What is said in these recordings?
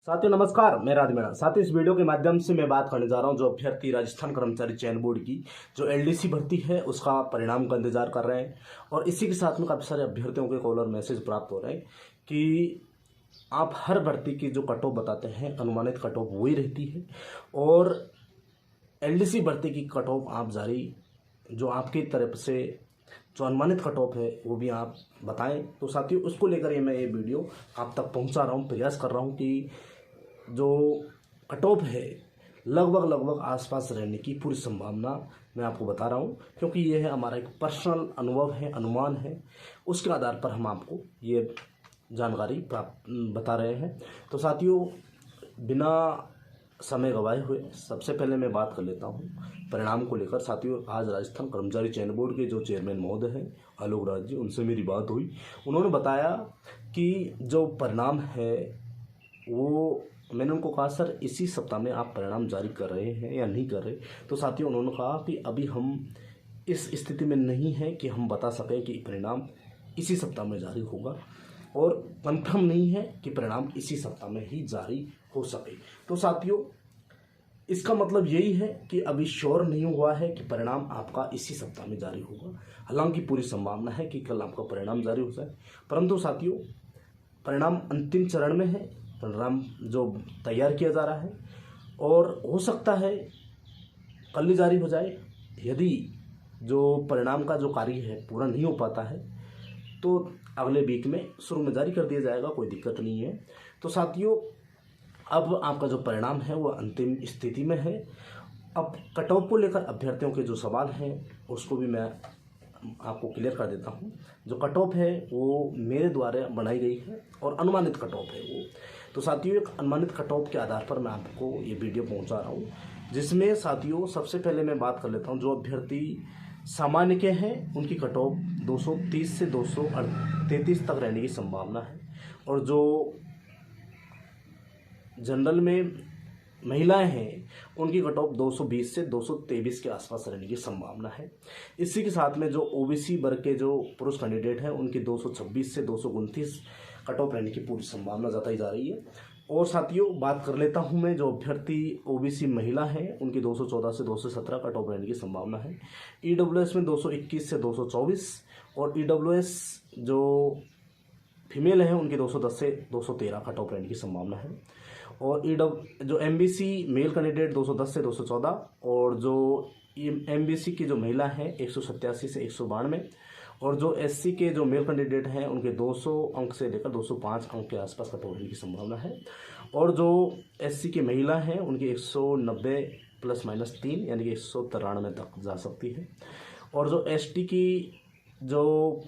साथियों नमस्कार, मैं राज मीणा। साथियों इस वीडियो के माध्यम से मैं बात करने जा रहा हूं जो अभ्यर्थी राजस्थान कर्मचारी चयन बोर्ड की जो एलडीसी भर्ती है उसका परिणाम का इंतजार कर रहे हैं। और इसी के साथ में काफ़ी सारे अभ्यर्थियों के कॉल और मैसेज प्राप्त हो रहे हैं कि आप हर भर्ती की जो कट ऑफ बताते हैं अनुमानित कट ऑफ वही रहती है, और एलडीसी भर्ती की कट ऑफ आप जारी जो आपकी तरफ से जो अनुमानित कट ऑफ है वो भी आप बताएं। तो साथियों उसको लेकर ये मैं ये वीडियो आप तक पहुंचा रहा हूं, प्रयास कर रहा हूं कि जो कट ऑफ है लगभग आसपास रहने की पूरी संभावना मैं आपको बता रहा हूँ, क्योंकि ये है हमारा एक पर्सनल अनुभव है, अनुमान है, उसके आधार पर हम आपको ये जानकारी प्राप्त बता रहे हैं। तो साथियों बिना समय गवाए हुए सबसे पहले मैं बात कर लेता हूँ परिणाम को लेकर। साथियों आज राजस्थान कर्मचारी चयन बोर्ड के जो चेयरमैन महोदय हैं आलोक राज जी, उनसे मेरी बात हुई। उन्होंने बताया कि जो परिणाम है वो मैंने उनको कहा सर इसी सप्ताह में आप परिणाम जारी कर रहे हैं या नहीं कर रहे। तो साथियों उन्होंने कहा कि अभी हम इस स्थिति में नहीं हैं कि हम बता सकें कि परिणाम इसी सप्ताह में जारी होगा, और कंफर्म नहीं है कि परिणाम इसी सप्ताह में ही जारी हो सके। तो साथियों इसका मतलब यही है कि अभी श्योर नहीं हुआ है कि परिणाम आपका इसी सप्ताह में जारी होगा। हालांकि पूरी संभावना है कि कल आपका परिणाम जारी हो जाए, परंतु साथियों परिणाम अंतिम चरण में है, परिणाम जो तैयार किया जा रहा है, और हो सकता है कल ही जारी हो जाए। यदि जो परिणाम का जो कार्य है पूरा नहीं हो पाता है तो अगले वीक में शुरू में जारी कर दिया जाएगा, कोई दिक्कत नहीं है। तो साथियों अब आपका जो परिणाम है वो अंतिम स्थिति में है। अब कट ऑफ को लेकर अभ्यर्थियों के जो सवाल हैं उसको भी मैं आपको क्लियर कर देता हूं। जो कट ऑफ है वो मेरे द्वारा बनाई गई है और अनुमानित कट ऑफ है वो। तो साथियों एक अनुमानित कट ऑफ के आधार पर मैं आपको ये वीडियो पहुंचा रहा हूं, जिसमें साथियों सबसे पहले मैं बात कर लेता हूं जो अभ्यर्थी सामान्य के हैं उनकी कट ऑफ 230 से 233 तक रहने की संभावना है, और जो जनरल में महिलाएं हैं उनकी कट ऑफ 220 से 223 के आसपास रहने की संभावना है। इसी के साथ में जो ओबीसी वर्ग के जो पुरुष कैंडिडेट हैं उनकी 226 से 229 कट ऑफ रहने की पूरी संभावना जताई जा रही है। और साथियों बात कर लेता हूं मैं जो अभ्यर्थी ओबीसी महिला हैं उनकी 214 से 217 कट ऑफ रहने की संभावना है। ईडब्ल्यूएस में 221 से 224, और ईडब्ल्यूएस जो फीमेल है उनकी 210 से 213 कट ऑफ रहने की संभावना है। और जो एमबीसी मेल कैंडिडेट 210 से 214, और जो एमबीसी की जो महिला है 187 से 192, और जो एससी के जो मेल कैंडिडेट हैं उनके 200 अंक से लेकर 205 अंक के आसपास कट ऑफ रहने की संभावना है। और जो एससी की महिला हैं उनकी 190 ±3 यानी कि 193 तक जा सकती है। और जो एसटी की जो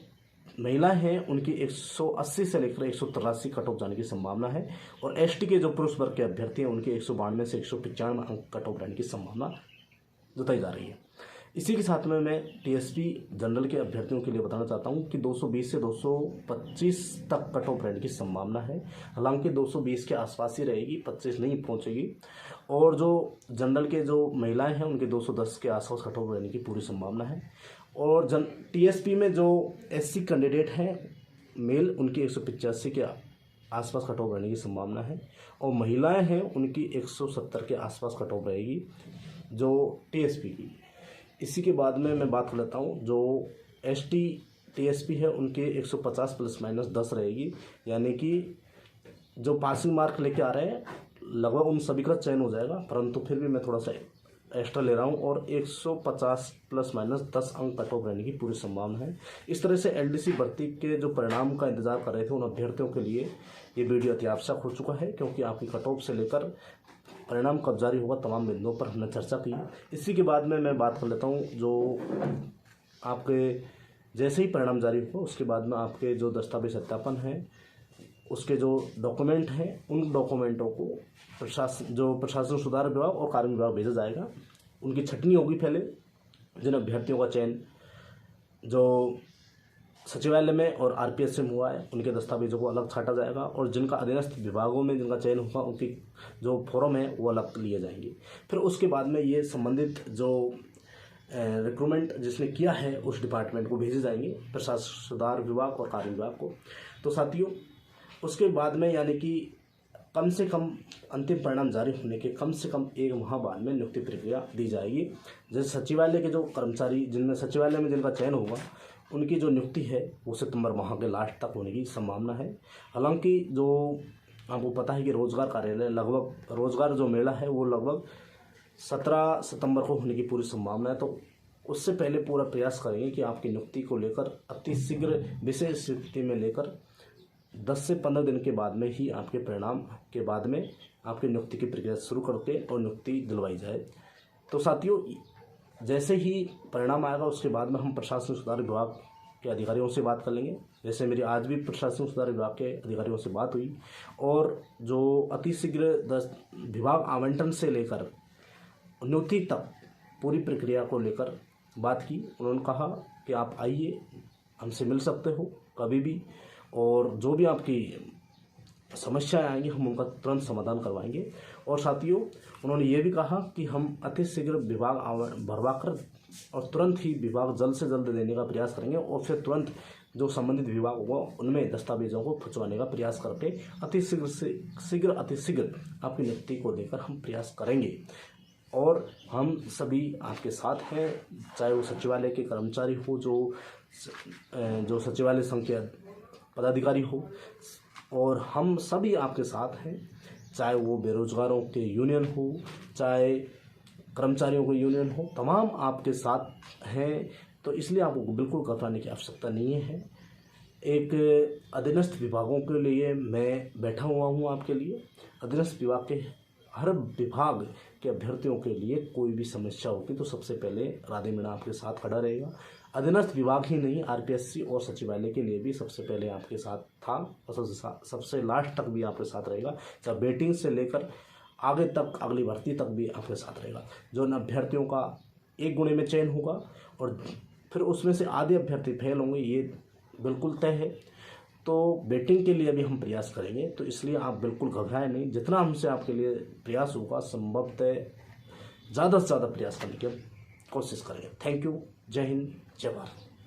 महिला हैं उनकी 180 से लेकर 183 कट ऑफ जाने की संभावना है। और एसटी के जो पुरुष वर्ग के अभ्यर्थी हैं उनके 192 से 195 अंक कट ऑफ रहने की संभावना जताई जा रही है। इसी के साथ में मैं टीएसपी जनरल के अभ्यर्थियों के लिए बताना चाहता हूं कि 220 से 225 तक कट ऑफ रहने की संभावना है। हालांकि 220 के आसपास ही रहेगी, 25 नहीं पहुंचेगी। और जो जनरल के जो महिलाएं हैं उनके 210 के आसपास कट ऑफ रहने की पूरी संभावना है। और टीएसपी में जो एससी कैंडिडेट हैं मेल उनकी 185 के आसपास कट ऑफ रहने की संभावना है, और महिलाएं हैं उनकी 170 के आसपास कट ऑफ रहेगी जो टीएसपी की। इसी के बाद में मैं बात कर लेता हूँ जो एसटी टीएसपी है उनके 150 ±10 रहेगी, यानी कि जो पासिंग मार्क लेके आ रहे हैं लगभग उन सभी का चयन हो जाएगा, परंतु फिर भी मैं थोड़ा सा एक्स्ट्रा ले रहा हूँ, और 150 ±10 अंक कट ऑफ रहने की पूरी संभावना है। इस तरह से एलडीसी भर्ती के जो परिणाम का इंतजार कर रहे थे उन अभ्यर्थियों के लिए ये वीडियो अति आवश्यक हो चुका है, क्योंकि आपकी कट ऑफ से लेकर परिणाम कब जारी होगा तमाम बिंदुओं पर हमने चर्चा की। इसी के बाद में मैं बात कर लेता हूँ जो आपके जैसे ही परिणाम जारी हो उसके बाद में आपके जो दस्तावेज सत्यापन है उसके जो डॉक्यूमेंट हैं उन डॉक्यूमेंटों को प्रशासन सुधार विभाग और कार्य विभाग भेजा जाएगा। उनकी छटनी होगी पहले। जिन अभ्यर्थियों का चयन जो सचिवालय में और आरपीएस में हुआ है उनके दस्तावेजों को अलग छाटा जाएगा, और जिनका अधीनस्थ विभागों में जिनका चयन होगा उनकी जो फॉर्म है वो अलग लिए जाएंगे। फिर उसके बाद में ये संबंधित जो रिक्रूटमेंट जिसने किया है उस डिपार्टमेंट को भेजे जाएंगे, प्रशासन सुधार विभाग और कार्य विभाग को। तो साथियों उसके बाद में यानी कि कम से कम अंतिम परिणाम जारी होने के कम से कम 1 माह बाद में नियुक्ति प्रक्रिया दी जाएगी। जैसे सचिवालय के जो कर्मचारी जिनमें सचिवालय में जिनका चयन होगा उनकी जो नियुक्ति है वो सितंबर माह के लास्ट तक होने की संभावना है। हालांकि जो आपको पता है कि रोजगार कार्यालय लगभग रोजगार जो मेला है वो लगभग 17 सितंबर को होने की पूरी संभावना है, तो उससे पहले पूरा प्रयास करेंगे कि आपकी नियुक्ति को लेकर अति शीघ्र विशेष स्थिति में लेकर 10 से 15 दिन के बाद में ही आपके परिणाम के बाद में आपकी नियुक्ति की प्रक्रिया शुरू करके और नियुक्ति दिलवाई जाए। तो साथियों, जैसे ही परिणाम आएगा उसके बाद में हम प्रशासनिक सुधार विभाग के अधिकारियों से बात कर लेंगे। जैसे मेरी आज भी प्रशासनिक सुधार विभाग के अधिकारियों से बात हुई और जो अतिशीघ्र विभाग आवंटन से लेकर नियुक्ति तक पूरी प्रक्रिया को लेकर बात की। उन्होंने कहा कि आप आइए, हमसे मिल सकते हो कभी भी, और जो भी आपकी समस्याएं आएंगी हम उनका तुरंत समाधान करवाएंगे। और साथियों, उन्होंने ये भी कहा कि हम अतिशीघ्र विभाग भरवाकर और तुरंत ही विभाग जल्द से जल्द देने का प्रयास करेंगे और फिर तुरंत जो संबंधित विभाग होगा उनमें दस्तावेजों को खिंचवाने का प्रयास करके अतिशीघ्र आपकी नियुक्ति को लेकर हम प्रयास करेंगे। और हम सभी आपके साथ हैं, चाहे वो सचिवालय के कर्मचारी हो, जो सचिवालय संघ के पदाधिकारी हो, और हम सभी आपके साथ हैं, चाहे वो बेरोजगारों के यूनियन हो, चाहे कर्मचारियों के यूनियन हो, तमाम आपके साथ हैं। तो इसलिए आपको बिल्कुल घबराने की आवश्यकता नहीं है। एक अधीनस्थ विभागों के लिए मैं बैठा हुआ हूँ आपके लिए। अधीनस्थ विभाग के हर विभाग के अभ्यर्थियों के लिए कोई भी समस्या होगी तो सबसे पहले राधे मीणा आपके साथ खड़ा रहेगा। अधीनस्थ विभाग ही नहीं, आरपीएससी और सचिवालय के लिए भी सबसे पहले आपके साथ था और सबसे लास्ट तक भी आपके साथ रहेगा। चाहे बेटिंग से लेकर आगे तक अगली भर्ती तक भी आपके साथ रहेगा। जो इन अभ्यर्थियों का 1 गुणे में चयन होगा और फिर उसमें से आधे अभ्यर्थी फेल होंगे, ये बिल्कुल तय है। तो बेटिंग के लिए भी हम प्रयास करेंगे, तो इसलिए आप बिल्कुल घबराएं नहीं। जितना हमसे आपके लिए प्रयास होगा संभवतः ज़्यादा से ज़्यादा प्रयास करने की कोशिश करेंगे। Thank you. जय हिंद, जय भारत।